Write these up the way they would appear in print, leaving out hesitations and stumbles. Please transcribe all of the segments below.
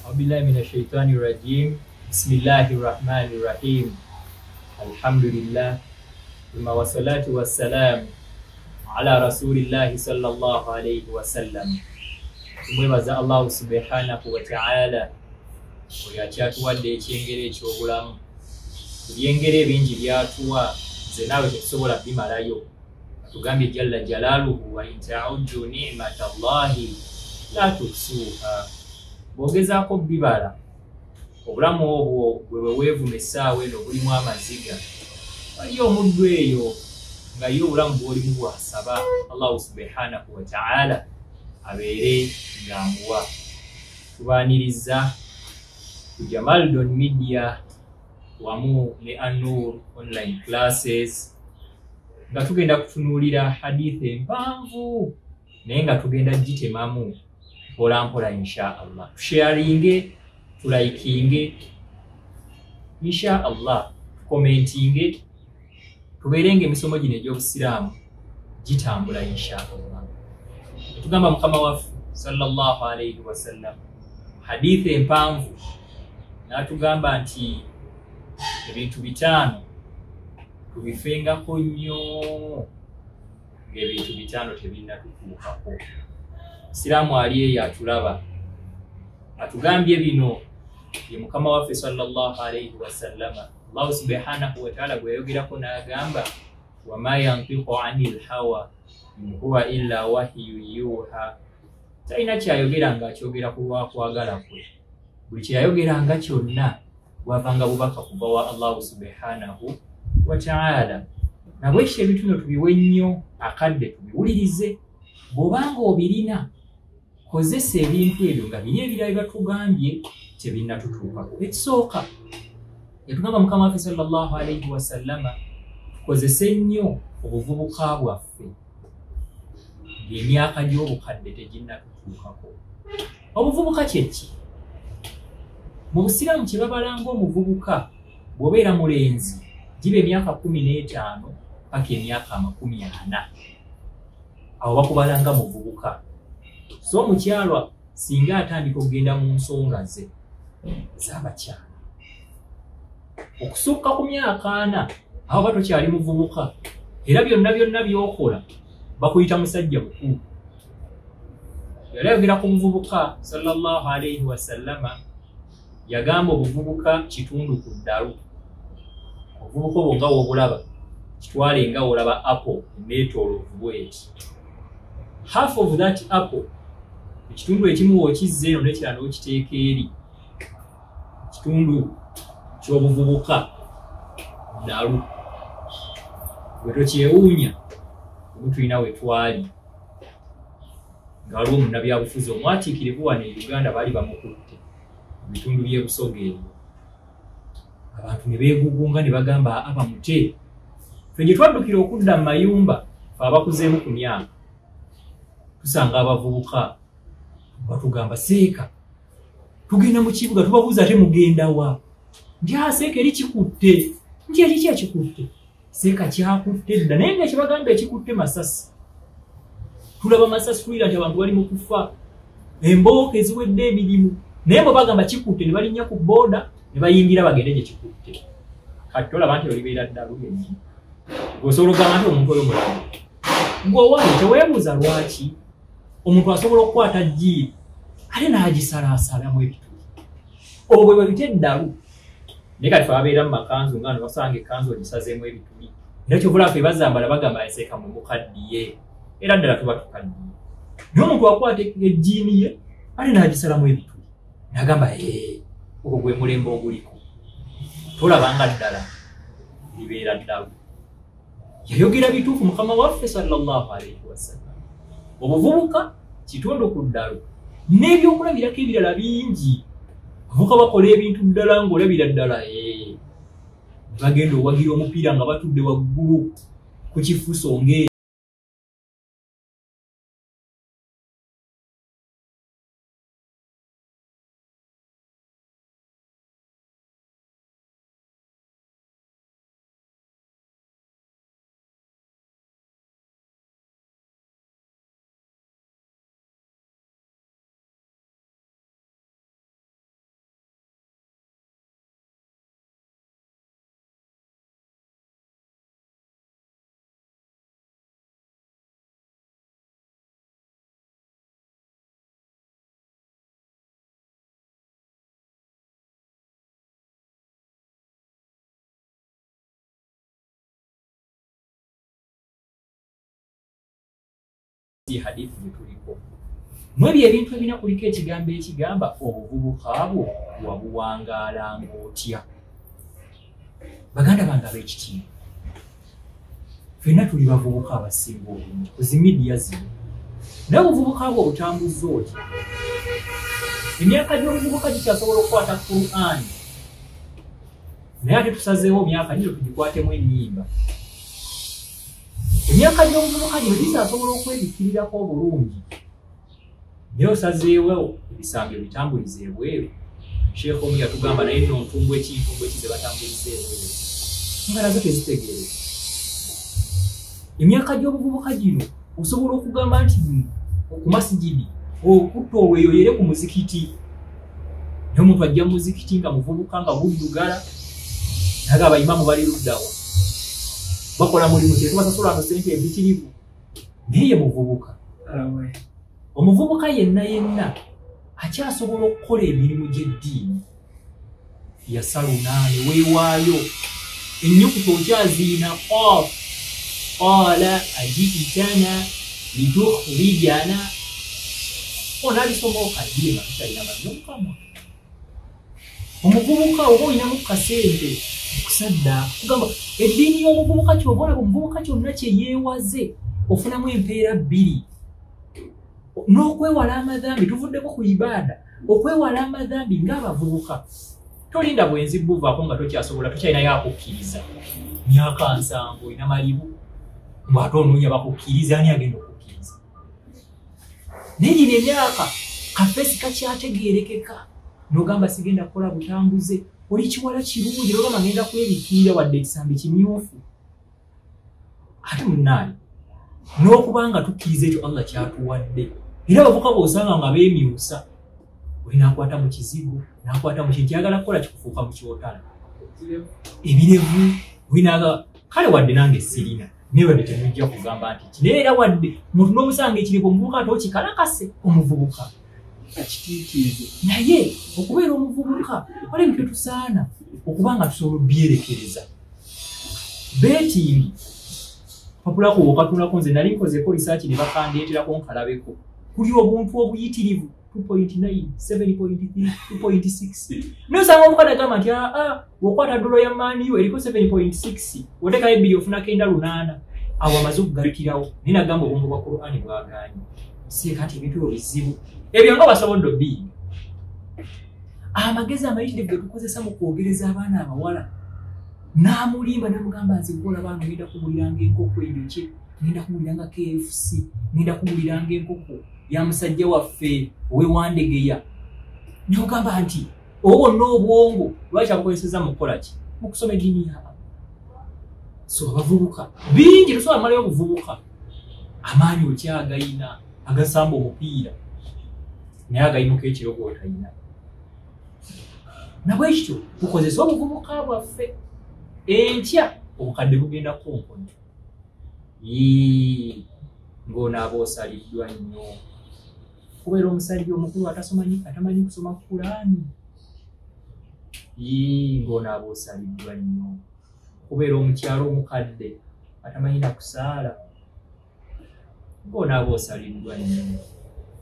Aubillahi minashaitani rajim. Bismillahi rahmani rahim. Alhamdulillah. Thumma wassalatu wassalam ala rasulillahi sallallahu alayhi wasallam. Tumwebaza Allahu subhanahu wa ta'ala oyo akyatuwadde ekyengero eky'obulamu. Ebyengero ebingi byatuwa nze naawe tetusobola bimalayo. Atugambye jalla jalaaluhu wa in ta'uddu ni'matallahi la tuhsuha. Bw'ogezaako bibala obulamu obwo bwe weevuma essaawa eno bulimu amaziga, waliyo omuddu eyo nga ye obulamu bw'olimu bw'asaba Allahu subhanahu wa ta'ala abeere ng'amuwa. Tubaaniriza ku Jamaldon Media wamu ne An-Nur online classes nga tugenda kutunuulira hadithi empanvu naye nga tugenda gitemamu mpola mpola insha Allah. Tusharinge, tulaikinge insha Allah, tukomentinge, tubeerenge emisomo gino egy'obusiraamu gitambula insha Allah. Tugamba Mukama waffe sallallahu alayhi wasallam hadithi empanvu n'atugamba nti ebintu bitaano tubifengako nnyo ng'ebintu bitaano tebinnatutuukako. Siraamu ali eyo atulaba atugambye bino ye Mukama waffe sallallahu alayhi wasallama. Allahu subhanahu wa ta'ala gwe yayogerako n'agamba wama yantiqu anil hawa in huwa illa wahyu yuha. Talina kyayogera ng'akyogera ku lwakwagala kwe. Buli kyeyayogeranga kyonna bwavanga bubaka kuva wa Allahu subhanahu wa ta'ala. Nabwekyo ebintu bino tubiwe nnyo akadde tubiwulirize. Bw'obanga obirina kozesa ebintu ebyo nga bino ebirala bye batugambye tebinnatutuukako. Ekisooka yatugamba Mukama waffe sallallahu alayhi wasallama tukozese nnyo obuvubuka bwaffe ng'emyaka gy'obukadde teginnatutuukako. Obuvubuka kye ki? Mu Busiraamu kye babalanga omuvubuka bw'obeera mulenzi giba emyaka 15 paka emyaka 40. Awo bakubalanga muvubuka. So omukyalwa singa atandika okugenda mu nsonga ze z'abakyala okusukka ku myaka 4 aho ba tokyali muvubuka era byonna by'okola bakuyita musajja mukulu. Yali ayogera ku buvubuka sallallahu alayhi wasallama yagamba obuvubuka kitundu ku ddalu. Obuvubuka obwo nga w'obulaba kitwale nga olaba apple neetooloovu bw'eti. Half of that apple ekitundu ekimu w'okizza eno n'ekirala n'okiteeka eri. Kitundu ky'obuvubuka ddalu. Bwe tokyewuunya omu tulina we twali nga waliwo munnabyabufuzi omwatiikirivu wano e Uganda baali bamukutte mu bitundu by'e Busoga ebyo. Abantu ne beegugunga ne bagamba abamute ffe gye twaddukira okudda mu mayumba fe abakuzeemu ku myaka tusanga abavubuka batugamba seeka tugenda mu kibuga tubabuuza ate mugenda wa? Nti seeka eri kikutte. Nti eri ki ekikutte? Seeka kyakutte dda naye nga kyebagamba ekikutte masasi. Tulaba masasi tulira nti abantu bali mu kufa, embooka eziwedde emirimu, naye bwe bagamba kikutte ne balinnya ku booda ne bayingira bagende gye kikutte. Kati tolaba nti olibeera ddalu yennyini. Osobola okugamba nti omuntu oyo mulamu. Gwe owaayo teweebuuza lwaki omuntu asobola okukwata jjiiri ate n'agisalaasalamu ebituli. Obwo bwe bita eddalu. Naye kati fe ababeera mu makanzu nga basanga ekkanzu ogisazeemu ebituli. Era kyovula ffe bazambala bagamba enseeka mu mukaddiye. Era ddala tuba tukaddiye. Naye omuntu akwata ejjiini ye ate n'agisalamu ebituli. N'agamba ogwo gwe mulembe oguliko. Tolabanga ddala libeera ddalu. Yayogera bituufu Mukama waffe sallallahu alayhi wasallam. Obuvubuka kitundu ku ddalu. N'ebyokulabirako ebirala bingi. Abavubuka bakola ebintu ddala ng'olabira ddala bagenda owagira omupiira nga batudde waggulu ku kifuso ng'e si hadith gyetuliko mwebyo ebintu ebina kuliko ekigambo ekigamba obuvubuka bwo wabuwangaala ng'otya. Baganda bange ab'ekitiibwa, ffenna tuli bavubuka abasinga obungi ku zi midiya zino, naye obuvubuka bwo obutambuzza otya? Emyaka gy'obuvubuka gikyasobola okukwata Qur'an, naye ate tusazeewo myaka gino tugikwatemu ennyimba. Emyaka gy'obuvubuka gino gisasobola okwebikkirirako obulungi, naye osazeewo ebisambi bitambulize ebweru. Sheekh omu yatugamba naye nno ntumbwe ekize batambulize ebweru, nga nazo tezitegeere. Emyaka gy'obuvubuka gino osobola okugamba nti ku masigidi okutta olweyoyere ku muzikiti, naye omuntu ajja mu muzikiti nga muvubuka nga buddugala naga abayimamu bali luddawa bakola mulimu kyetubasasula sente empitirivu, naye ye muvubuka. Omuvubuka yenna akyasobola okukola emirimu gy'eddiini yasaluna ne weewaayo. Ennyukuta okyaziina qaf qala ajitana litukhrijana, onabisoma okaddiima tutalina manyokamwa. Omuvubuka oba olinamu kasente okusadda kugamba eddiini y'omuvubuka ky'oba olaba omuvubuka kyonna kye yeewaze ofunamu empeera bbiri. N'okwewala amadhambi, tuvuddeko ku ibaada, okwewala amadhambi ng'abavubuka. Tolinda bwenzi buvaako nga tokyasobola, tokyalinayo akukkiriza. Myaka 7 olina malibu bw'ate onoonya bakukkiriza, ani agenda okukkiriza? Naye gino emyaka kafeesi kakyategeerekeka, n'ogamba sigenda kukola butambuze, oli kiwala kirungi n'ogamba ngenda kwebikkirira wadde ekisambi kimyufu. Ate munnaani n'okubanga tukkiriza ekyo Allah kyatuwadde, era abavubuka bw'osanga nga beemyusa, oli n'akwata mu kizigo, n'akwata mu kintu kyagala kukola kikufuuka mu kyotala. Ebirevu olinaga kale wadde nange sirina, naye wadde temujja kugamba nti kino, era wadde muntu n'obusanga ekireko omuvubuka ate okikalakase omuvubuka akitiikirize. Naye okubeera omuvubuka wali ebintu byetusaana okuba nga tusobola obyerekereza. Beetingi papulako wokatulako, nze nali nkozeeko risaaki ne bakandeeterako nkalabeko, kuli obuntu obuyitirivu 2.9, 7.3, 2.6. N'osanga omukadde agamba nti bw'okwata ddolo ya maaniyo eriko 7.6, oteekayo ebbiri ofuna 9.8, awo amaze okugalukirawo. Naye nagamba obwongo bwa Qur'ani bwagaanye. Si kati ebintu ebyo bizibu, ebyo nga basobodde obbiyiga. Amagezi amayitirivu ge tukozesa mu kwogereza abaana abawala, n'amulimba n'amugamba nze gwola bantu ngenda kuguliranga enkoko enjokye, ngenda kuguliranga KFC, ngenda kuguliranga enkoko ya musajja waffe owewandegeya. N'ogamba nti obwo n'obwongo lwaki abukozeseza mu kukola ki? Mu kusoma eddiini yaabwe. So abavubuka bingi tusobola amalayo obuvubuka, amaanyi okyagayina agasamba omupiira, naye agayimuka ekiro gw'otayina. Nabwe kityo tukozesa obuvubuka bwaffe. Enkya obukadde bugenda kunkonya, ng'onaaba osaliddwa nnyo. Kubeera omusajja omukulu atamanyi kusoma Qur'ani, ng'onaaba osaliddwa nnyo. Kubeera omukyalo omukadde atamanyi na kusaala, ng'onaaba osaliddwa nnyo.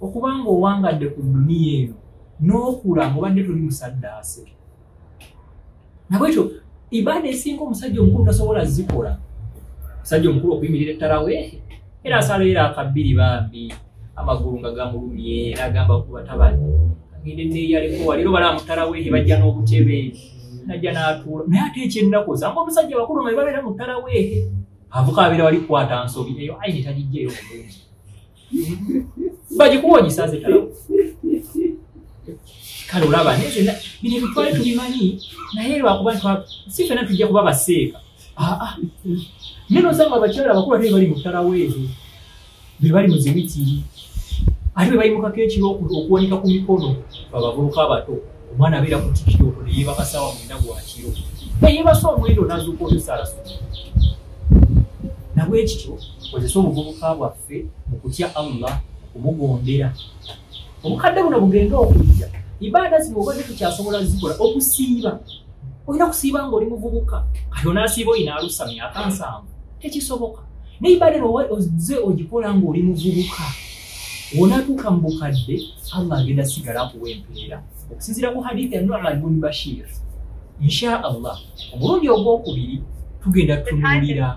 Okubanga owangadde ku duniya eno n'okula ng'obadde tuli musaddaase. Nabwekyo ibaada esinga omusajja omukulu tasobola zikola. Omusajja omukulu okuyimirira ettaraweehe era asala era akabbiri bambi, amagulu nga gamulumye, n'agamba ku batabani agende neeyaleko wali, era balaba mu ttaraweehe bajja n'obutebe, najja n'atuula. Naye ate ekyennaku osanga omusajja bakulu nga babeera mu ttaraweehe, avuka abeera wali kukwata nsobi eyo, ayi ne tagijjaeyo bulungi, bagikuwa ogisaze ttaraweehe. Kale olaba bino ebintu twali tubimanyi, naye lwakuba si ffenna tujja kuba baseeka. Naye n'osanga abakyala abakulu ate bali mu ttaraweehe, be bali mu zimitiri, ate be bayimukako ekiro okuwanika ku mikono. Abavubuka abato omwana abeera ku tikitooto ne yeebaka ssaawa 9 gwa kiro, yeebasa omwendo n'azuuka olusalasula. Nabwe kityo kozesa obuvubuka bwaffe mu kutya Allah, okumugondera. Obukadde buno bugenda okujja, ibaada zino obadde tukyasobola zikola. Okusiiba, olina kusiiba ng'oli muvubuka, kati onaasiiba olina alusa myaka 7, tekisoboka. n'ibada ozze ogikola ng'oli muvubuka w'onaatuuka mu bukadde Allah agenda sigala akuwa empeera okusinziira ku hadithi ya Nu'man ibn Bashir. Insha Allah omulundi ogwokubiri tugenda tutunuulira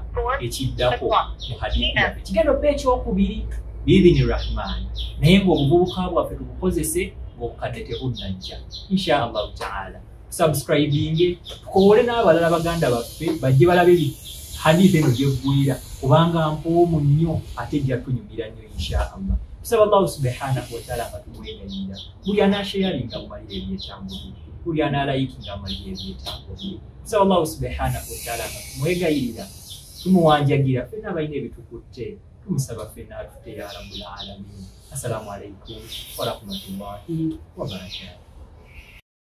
ekiddako mu hadithi yaffe kigenda okuba ekyokubiri biidhini rahman naye ng'obuvubuka bwaffe tubukozese ng'obukadde tebunnajja. Insha Allahu taala subscribing tukowole n'abalala baganda baffe bajje balabe hadithi eno gyeggwira kubanga mpoomu nnyo ate ejja tunyumira nnyo insha Allah. Tusaba Allah subhanahu wa ta'ala atumwegayirira buli anaasheyalinga mumalire ebyetambuli buli analayikinga mumalire ebyetambuli. Tusaba Allah subhanahu wa ta'ala atumwegayirira tumuwanjagira ffenna abalina ebitukutte tumusaba ffenna atute ya rabbul alamin. Assalamu alaikum wa rahmatullahi wa barakatuh.